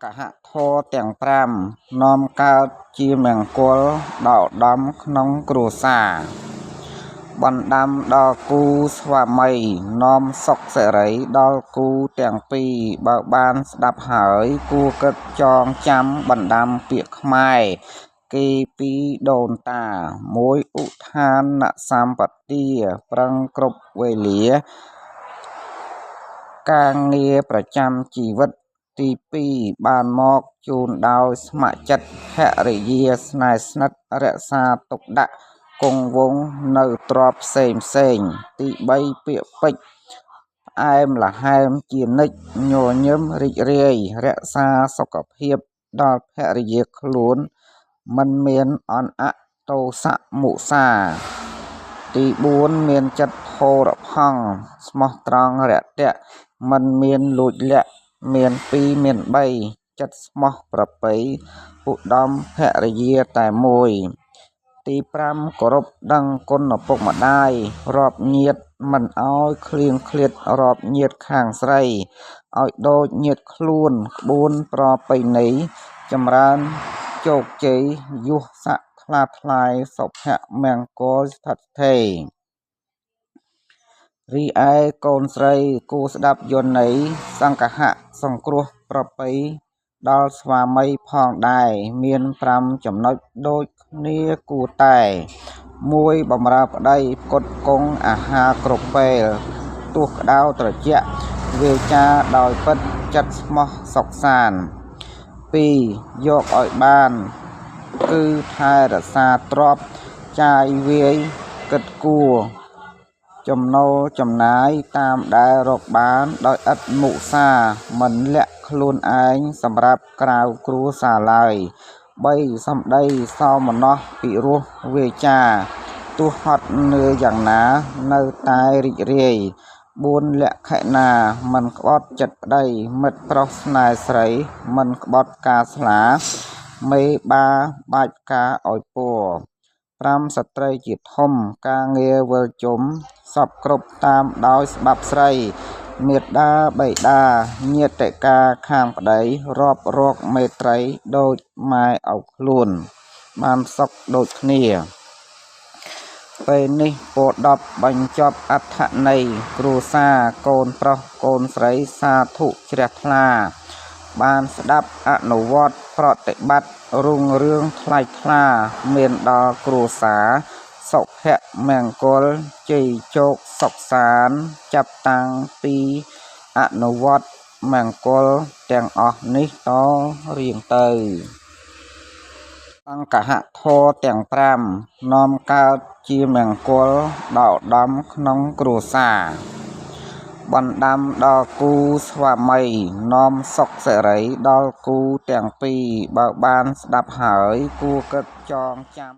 កហធម៌ទាំង5នាំកើតជាមង្គលដល់ដំក្នុងគ្រួសារបណ្ដាំដល់គូស្វាមីនាំសុខសិរីដល់គូទាំងពីរបើបានស្ដាប់ហើយគួរគិតចងចាំបណ្ដាំពាក្យខ្មែរគេពីដូនតាមួយឧទ្ធានសម្បទាប្រឹងគ្រប់វេលាការងារប្រចាំជីវិតទី2បានមកជូនដោយស្ម័គ្រចិត្តភរិយាស្នេហ៍ស្និទ្ធរក្សាទុកដាក់គង់វង្សនៅទ្រព្យផ្សេងទី3ពាក្យពេចន៍ផ្អែមល្ហែមជានិច្ចញញឹមរីករាយរក្សាសុខភាពដល់ភរិយាខ្លួនមិនមានអន់អទោសៈមុសាទី4មានចិត្តផូរផង់ស្មោះត្រង់រាក់ទាក់មិនមានលួចលាក់មាន2មាន3ចិត្តស្មោះប្រពៃឧត្តមភរិយាតែមួយទី5គោរពដឹងគុណឪពុកម្ដាយរាប់ញាតិមិនអោយឃ្លៀងឃ្លាតរាប់ញាតិខាងស្រីឲ្យដូចញាតិខ្លួនក្បួនប្រពៃណីចម្រើនជោគជ័យយុះស័ក្តិថ្លាថ្លៃសុភមង្គលស្ថិតស្ថេររីឯកូនស្រីគួរស្ដាប់យន្តន័យសង្កហៈសង្គ្រោះប្រពៃដល់ស្វាមីផងដែរមាន5ចំណុចដូចគ្នាគួរតែ1បំរើប្តីផ្គត់ផ្គង់អាហារគ្រប់ពេលទោះក្តៅត្រជាក់វាចាដោយពិតចិត្តស្មោះសុខសាន្ត2យកឲ្យបានគឺថែរក្សាទ្រព្យចាយវាយគិតគួរចំណូលចំណាយតាមដែលរកបានដោយឥតមុសាមិនលាក់ខ្លួនឯងសម្រាប់ក្រៅគ្រួសារឡើយ3សម្ដីសោមនស្សពិរោះវាចាទោះហត់នឿយយ៉ាងណានៅតែរីករាយ4លក្ខណៈមិនក្បត់ចិត្តប្តីមិត្តប្រុសស្នេហ៍ស្រីមិនក្បត់ការស្លាមេបាបាច់ការឲ្យពរ5ស្ត្រីជាធំការងារវិលជុំសពគ្រប់តាមដោយស្បាប់ស្រីមេត្តាបិតាញាតិការខាងប្តីរាប់រកមេត្រីដូចម៉ែឪខ្លួនបានសុខដូចគ្នាពេលនេះពោល10បញ្ចប់អត្ថន័យគ្រួសារកូនប្រុសកូនស្រីសាធុជ្រះថ្លាបានស្ដាប់អនុវត្តប្រតិបត្តិរុងរឿងថ្លៃថ្លាមានដល់គ្រួសារសុភមង្គលជ័យជោគសុខសាន្តចាប់តាំងពីអនុវត្តមង្គលទាំងអស់នេះតរៀងទៅសង្កហធម៌ទាំង5នាំកើតជាមង្គលដល់ដំក្នុងគ្រួសារបណ្ដាំដល់គូស្វាមីនាំសុខសិរីដល់គូទាំងពីរបើបានស្ដាប់ហើយគួរគិតចងចាំ